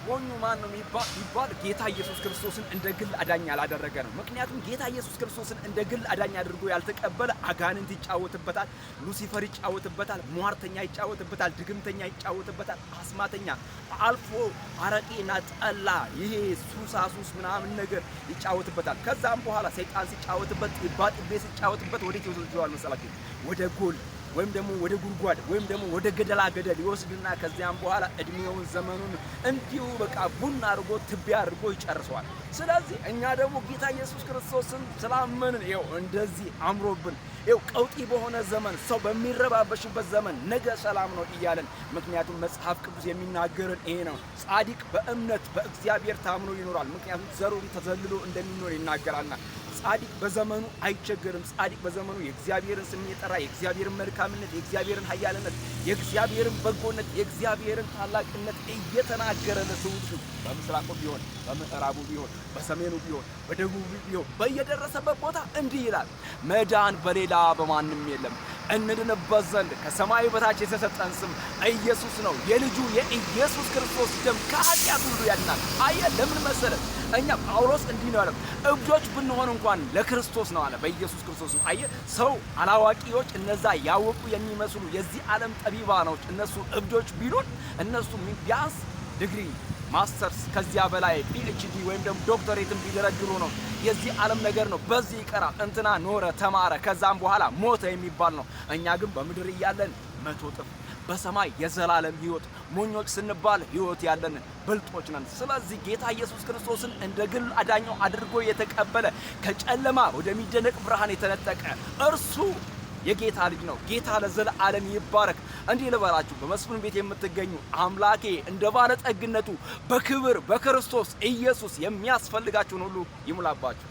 ሞኙ ማን ነው ይባል ጌታ ኢየሱስ ክርስቶስን እንደ ግል አዳኝ ያላደረገ ነው። ምክንያቱም ጌታ ኢየሱስ ክርስቶስን እንደ ግል አዳኝ አድርጎ ያልተቀበለ አጋንንት ይጫወትበታል፣ ሉሲፈር ይጫወትበታል፣ ሟርተኛ ይጫወትበታል፣ ድግምተኛ ይጫወትበታል፣ አስማተኛ አልፎ አረቄና ጠላ ይሄ ሱሳሱስ ምናምን ነገር ይጫወትበታል። ከዛም በኋላ ሰይጣን ሲጫወትበት ጢባጢቤ ሲጫወትበት ወዴት ይወስደዋል መሰላችሁ? ወደ ጎል ወይም ደግሞ ወደ ጉድጓድ ወይም ደግሞ ወደ ገደላ ገደል ይወስድና ከዚያም በኋላ እድሜውን ዘመኑን እንዲሁ በቃ ቡና አድርጎ ትቢያ አድርጎ ይጨርሰዋል። ስለዚህ እኛ ደግሞ ጌታ ኢየሱስ ክርስቶስን ስላመንን ይኸው እንደዚህ አምሮብን ይኸው ቀውጢ በሆነ ዘመን ሰው በሚረባበሽበት ዘመን ነገ ሰላም ነው እያለን፣ ምክንያቱም መጽሐፍ ቅዱስ የሚናገርን ይሄ ነው። ጻድቅ በእምነት በእግዚአብሔር ታምኖ ይኖራል፣ ምክንያቱም ዘሩን ተዘልሎ እንደሚኖር ይናገራልና። ጻድቅ በዘመኑ አይቸገርም። ጻድቅ በዘመኑ የእግዚአብሔርን ስም እየጠራ የእግዚአብሔርን መልካምነት፣ የእግዚአብሔርን ኃያልነት፣ የእግዚአብሔርን በጎነት፣ የእግዚአብሔርን ታላቅነት እየተናገረ ለሰዎች በምስራቁ ቢሆን በምዕራቡ ቢሆን በሰሜኑ ቢሆን በደቡቡ ቢሆን በየደረሰበት ቦታ እንዲህ ይላል፣ መዳን በሌላ በማንም የለም፣ እንድንበት ዘንድ ከሰማይ በታች የተሰጠን ስም ኢየሱስ ነው። የልጁ የኢየሱስ ክርስቶስ ደም ከኃጢአት ሁሉ ያድናል። አየህ ለምን መሰለህ? እኛ ጳውሎስ እንዲህ ነው ያለው፣ እብዶች ብንሆን እንኳን ለክርስቶስ ነው አለ፣ በኢየሱስ ክርስቶስ ነው። አየህ ሰው አላዋቂዎች፣ እነዛ ያወቁ የሚመስሉ የዚህ ዓለም ጠቢባኖች እነሱ እብዶች ቢሉን እነሱ ቢያንስ ዲግሪ ማስተርስ ከዚያ በላይ ፒኤችዲ ወይም ደግሞ ዶክተሬትን ቢደረድሩ ነው። የዚህ ዓለም ነገር ነው፣ በዚህ ይቀራል። እንትና ኖረ ተማረ ከዛም በኋላ ሞተ የሚባል ነው። እኛ ግን በምድር እያለን 100 እጥፍ በሰማይ የዘላለም ሕይወት ሞኞች ስንባል ሕይወት ያለን ብልጦች ነን። ስለዚህ ጌታ ኢየሱስ ክርስቶስን እንደ ግል አዳኛው አድርጎ የተቀበለ ከጨለማ ወደሚደነቅ ብርሃን የተነጠቀ እርሱ የጌታ ልጅ ነው። ጌታ ለዘላለም ይባረክ። እንዲህ ልበላችሁ፣ በመስፍን ቤት የምትገኙ አምላኬ እንደ ባለጠግነቱ በክብር በክርስቶስ ኢየሱስ የሚያስፈልጋችሁን ሁሉ ይሙላባችሁ።